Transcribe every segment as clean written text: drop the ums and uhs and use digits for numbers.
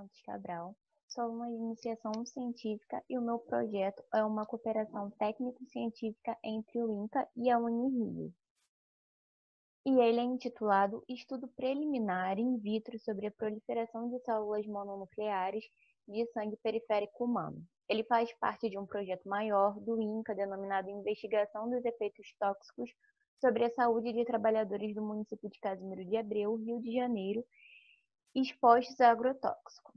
Santos Cabral, sou uma iniciação científica e o meu projeto é uma cooperação técnico-científica entre o INCA e a Unirio. E ele é intitulado Estudo Preliminar in vitro sobre a proliferação de células mononucleares de sangue periférico humano. Ele faz parte de um projeto maior do INCA denominado Investigação dos Efeitos Tóxicos sobre a Saúde de Trabalhadores do município de Casimiro de Abreu, Rio de Janeiro, expostos a agrotóxico.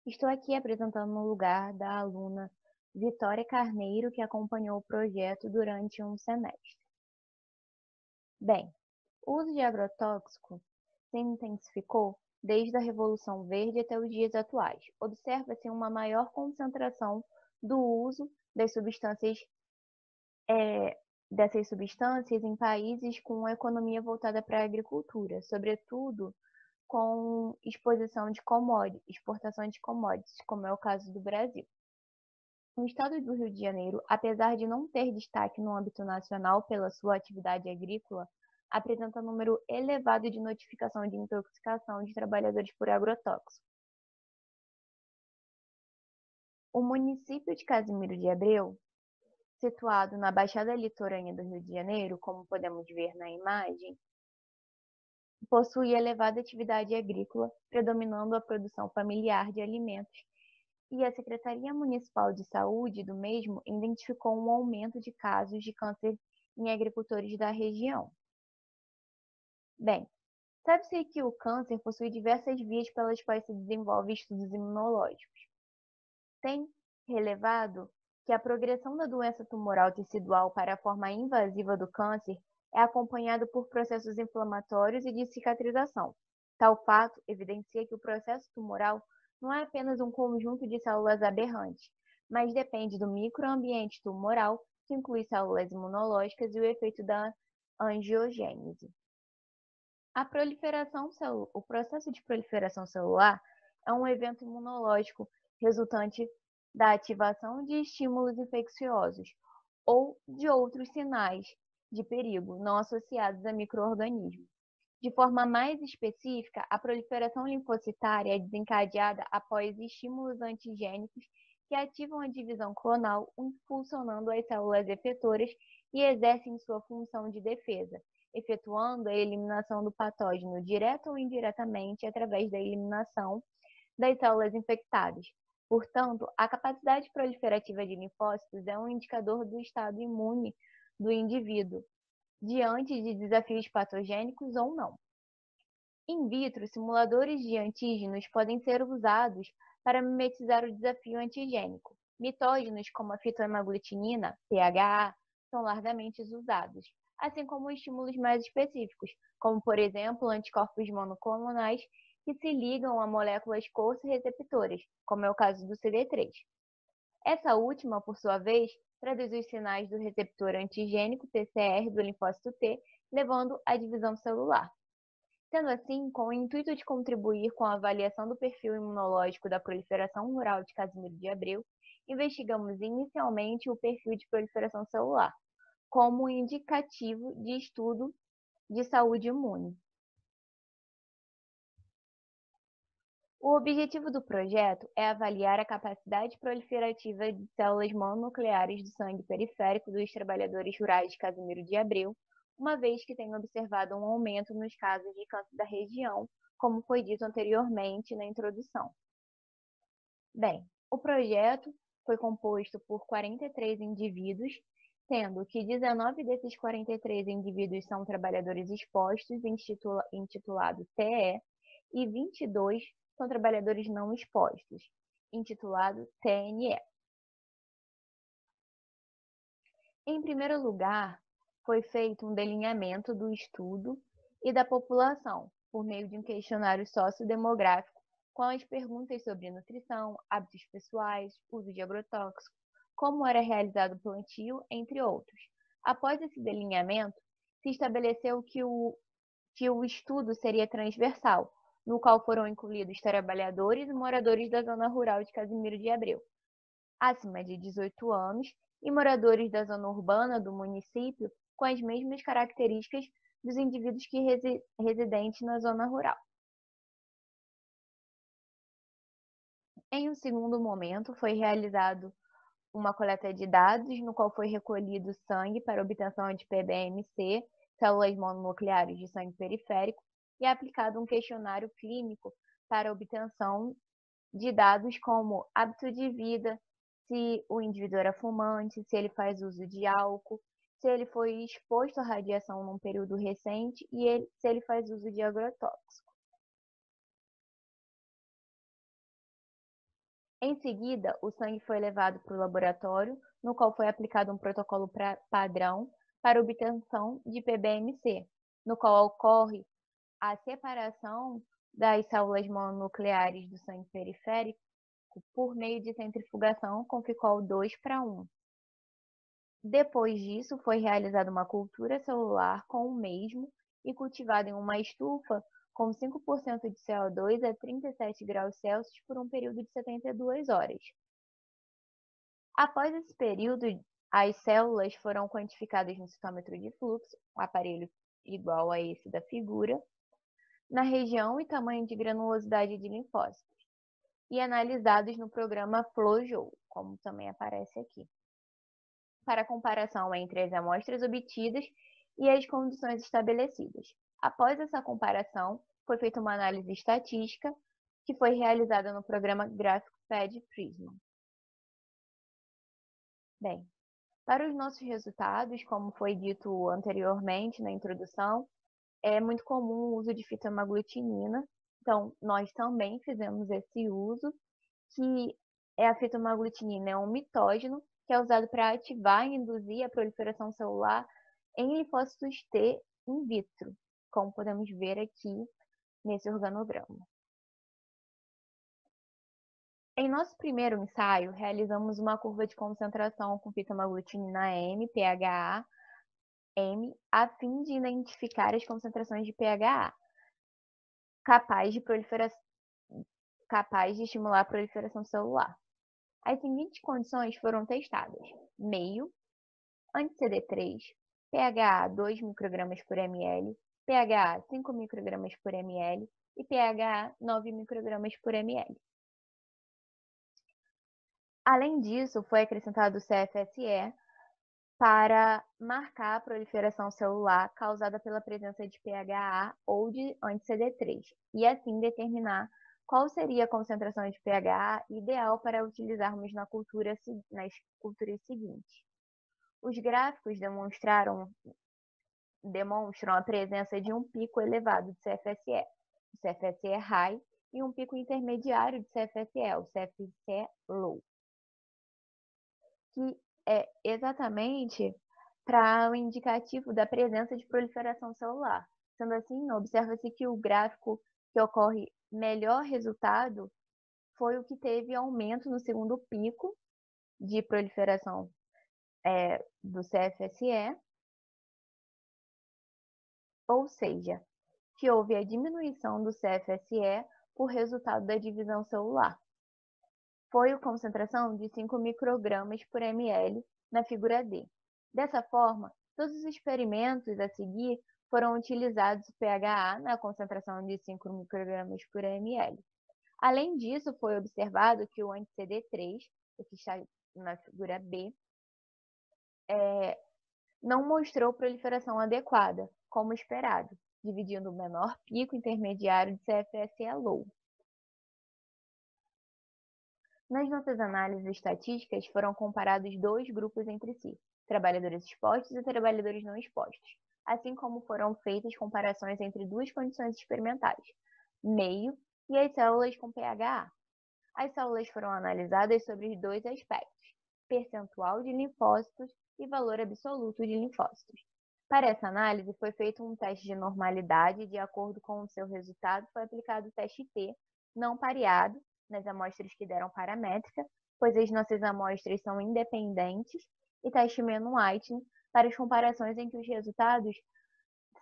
Estou aqui apresentando no lugar da aluna Vitória Carneiro, que acompanhou o projeto durante um semestre. Bem, o uso de agrotóxico se intensificou desde a Revolução Verde até os dias atuais. Observa-se uma maior concentração do uso das dessas substâncias em países com economia voltada para a agricultura, sobretudo com exposição de commodities, exportação de commodities, como é o caso do Brasil. O estado do Rio de Janeiro, apesar de não ter destaque no âmbito nacional pela sua atividade agrícola, apresenta número elevado de notificação de intoxicação de trabalhadores por agrotóxico. O município de Casimiro de Abreu, situado na Baixada Litorânea do Rio de Janeiro, como podemos ver na imagem, possui elevada atividade agrícola, predominando a produção familiar de alimentos, e a Secretaria Municipal de Saúde do mesmo identificou um aumento de casos de câncer em agricultores da região. Bem, sabe-se que o câncer possui diversas vias pelas quais se desenvolvem estudos imunológicos. Tem relevado que a progressão da doença tumoral tecidual para a forma invasiva do câncer é acompanhado por processos inflamatórios e de cicatrização. Tal fato evidencia que o processo tumoral não é apenas um conjunto de células aberrantes, mas depende do microambiente tumoral, que inclui células imunológicas e o efeito da angiogênese. O processo de proliferação celular é um evento imunológico resultante da ativação de estímulos infecciosos ou de outros sinais de perigo não associados a micro-organismos. De forma mais específica, a proliferação linfocitária é desencadeada após estímulos antigênicos que ativam a divisão clonal, impulsionando as células efetoras e exercem sua função de defesa, efetuando a eliminação do patógeno direta ou indiretamente através da eliminação das células infectadas. Portanto, a capacidade proliferativa de linfócitos é um indicador do estado imune do indivíduo, diante de desafios patogênicos ou não. In vitro, simuladores de antígenos podem ser usados para mimetizar o desafio antigênico. Mitógenos como a fitoemaglutinina, PHA, são largamente usados, assim como estímulos mais específicos, como por exemplo anticorpos monoclonais que se ligam a moléculas co-receptoras, como é o caso do CD3. Essa última, por sua vez, traduz os sinais do receptor antigênico TCR do linfócito T, levando à divisão celular. Sendo assim, com o intuito de contribuir com a avaliação do perfil imunológico da proliferação rural de Casimiro de Abreu, investigamos inicialmente o perfil de proliferação celular, como indicativo de estudo de saúde imune. O objetivo do projeto é avaliar a capacidade proliferativa de células mononucleares do sangue periférico dos trabalhadores rurais de Casimiro de Abreu, uma vez que tem observado um aumento nos casos de câncer da região, como foi dito anteriormente na introdução. Bem, o projeto foi composto por 43 indivíduos, sendo que 19 desses 43 indivíduos são trabalhadores expostos, intitulado TE, e 22 são trabalhadores não expostos, intitulado TNE. Em primeiro lugar, foi feito um delineamento do estudo e da população, por meio de um questionário sociodemográfico, com as perguntas sobre nutrição, hábitos pessoais, uso de agrotóxico, como era realizado o plantio, entre outros. Após esse delineamento, se estabeleceu que o estudo seria transversal, no qual foram incluídos trabalhadores e moradores da zona rural de Casimiro de Abreu, acima de 18 anos, e moradores da zona urbana do município com as mesmas características dos indivíduos que residentes na zona rural. Em um segundo momento, foi realizado uma coleta de dados, no qual foi recolhido sangue para obtenção de PBMC, células mononucleares de sangue periférico, e aplicado um questionário clínico para obtenção de dados como hábito de vida, se o indivíduo era fumante, se ele faz uso de álcool, se ele foi exposto à radiação num período recente e se ele faz uso de agrotóxico. Em seguida, o sangue foi levado para o laboratório, no qual foi aplicado um protocolo padrão para obtenção de PBMC, no qual ocorre a separação das células mononucleares do sangue periférico por meio de centrifugação com ficol 2:1. Depois disso, foi realizada uma cultura celular com o mesmo e cultivada em uma estufa com 5% de CO2 a 37 graus Celsius por um período de 72 horas. Após esse período, as células foram quantificadas no citômetro de fluxo, um aparelho igual a esse da figura, na região e tamanho de granulosidade de linfócitos, e analisados no programa FlowJou, como também aparece aqui, para comparação entre as amostras obtidas e as condições estabelecidas. Após essa comparação, foi feita uma análise estatística que foi realizada no programa GraphPad Prisma. Bem, para os nossos resultados, como foi dito anteriormente na introdução, é muito comum o uso de fitoamaglutinina. Então, nós também fizemos esse uso, que a fitoamaglutinina é um mitógeno que é usado para ativar e induzir a proliferação celular em linfócitos T in vitro, como podemos ver aqui nesse organograma. Em nosso primeiro ensaio, realizamos uma curva de concentração com fitoamaglutinina M, pHa, M, a fim de identificar as concentrações de pHa capaz de estimular a proliferação celular. As seguintes condições foram testadas: meio, anti-CD3, pHa 2 microgramas por ml, pHa 5 microgramas por ml e pHa 9 microgramas por ml. Além disso, foi acrescentado o CFSE para marcar a proliferação celular causada pela presença de pHa ou de anti-CD3, e assim determinar qual seria a concentração de pHa ideal para utilizarmos nas culturas seguintes. Os gráficos demonstram a presença de um pico elevado de CFSE, o CFSE high, e um pico intermediário de CFSE, o CFSE low, que é exatamente para o indicativo da presença de proliferação celular. Sendo assim, observa-se que o gráfico que ocorre melhor resultado foi o que teve aumento no segundo pico de proliferação do CFSE, ou seja, que houve a diminuição do CFSE por resultado da divisão celular. Foi a concentração de 5 microgramas por ml na figura D. Dessa forma, todos os experimentos a seguir foram utilizados o pHa na concentração de 5 microgramas por ml. Além disso, foi observado que o anti-CD3, o que está na figura B, não mostrou proliferação adequada, como esperado, dividindo o menor pico intermediário de CFSE low. Nas nossas análises estatísticas, foram comparados dois grupos entre si, trabalhadores expostos e trabalhadores não expostos, assim como foram feitas comparações entre duas condições experimentais, meio e as células com pHa. As células foram analisadas sobre os dois aspectos, percentual de linfócitos e valor absoluto de linfócitos. Para essa análise, foi feito um teste de normalidade e, de acordo com o seu resultado, foi aplicado o teste T, não pareado, nas amostras que deram paramétrica, pois as nossas amostras são independentes, e teste Mann-Whitney para as comparações em que os resultados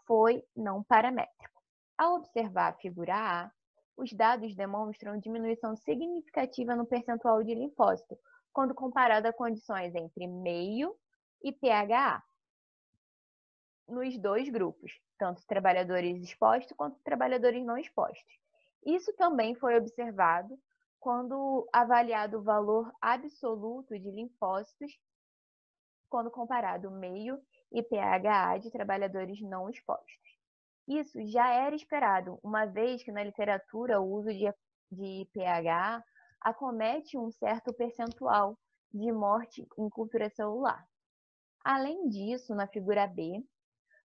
foi não paramétrico. Ao observar a figura A, os dados demonstram diminuição significativa no percentual de linfócito, quando comparado a condições entre meio e pHa, nos dois grupos, tanto trabalhadores expostos quanto trabalhadores não expostos. Isso também foi observado quando avaliado o valor absoluto de linfócitos quando comparado meio e pHa de trabalhadores não expostos. Isso já era esperado, uma vez que na literatura o uso de pHa acomete um certo percentual de morte em cultura celular. Além disso, na figura B,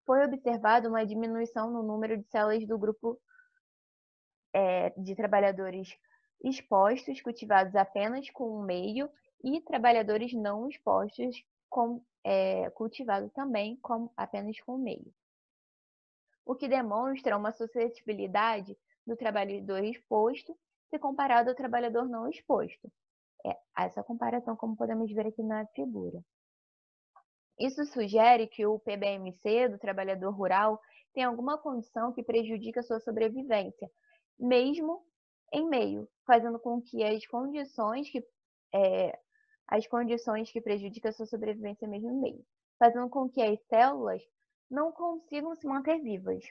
foi observada uma diminuição no número de células do grupo de trabalhadores expostos, cultivados apenas com um meio, e trabalhadores não expostos, cultivados também apenas com meio. O que demonstra uma suscetibilidade do trabalhador exposto se comparado ao trabalhador não exposto. Essa comparação, como podemos ver aqui na figura. Isso sugere que o PBMC do trabalhador rural tem alguma condição que prejudica a sua sobrevivência, mesmo em meio, fazendo com que as condições que prejudicam a sua sobrevivência mesmo em meio, fazendo com que as células não consigam se manter vivas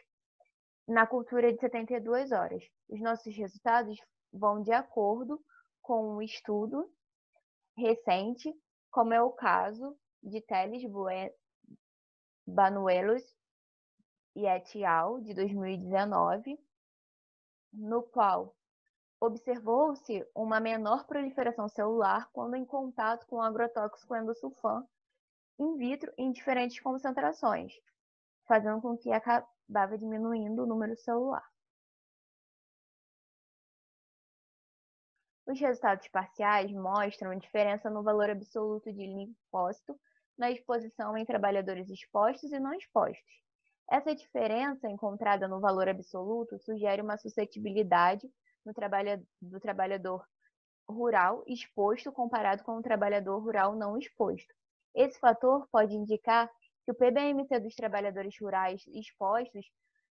na cultura de 72 horas. Os nossos resultados vão de acordo com um estudo recente, como é o caso de Teles Banuelos e et al., de 2019, no qual observou-se uma menor proliferação celular quando em contato com o agrotóxico endosulfan in vitro em diferentes concentrações, fazendo com que acabava diminuindo o número celular. Os resultados parciais mostram diferença no valor absoluto de linfócito na exposição em trabalhadores expostos e não expostos. Essa diferença encontrada no valor absoluto sugere uma suscetibilidade do trabalhador rural exposto comparado com o trabalhador rural não exposto. Esse fator pode indicar que o PBMC dos trabalhadores rurais expostos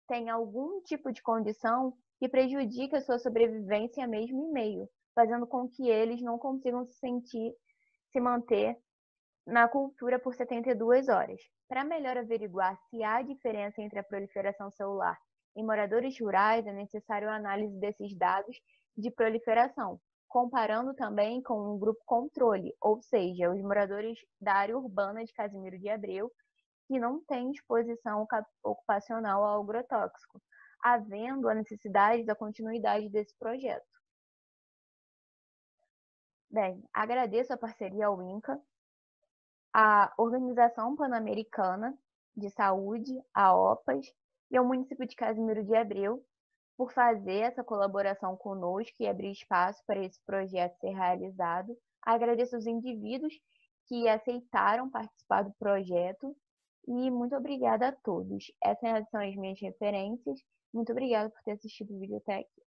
tem algum tipo de condição que prejudica a sua sobrevivência mesmo em meio, fazendo com que eles não consigam se manter na cultura por 72 horas. Para melhor averiguar se há diferença entre a proliferação celular em moradores rurais, é necessário a análise desses dados de proliferação, comparando também com um grupo controle, ou seja, os moradores da área urbana de Casimiro de Abreu, que não têm exposição ocupacional ao agrotóxico, havendo a necessidade da continuidade desse projeto. Bem, agradeço a parceria ao INCA, à Organização Pan-Americana de Saúde, a OPAS, e ao município de Casimiro de Abreu, por fazer essa colaboração conosco e abrir espaço para esse projeto ser realizado. Agradeço os indivíduos que aceitaram participar do projeto e muito obrigada a todos. Essas são as minhas referências. Muito obrigada por ter assistido o vídeo até aqui.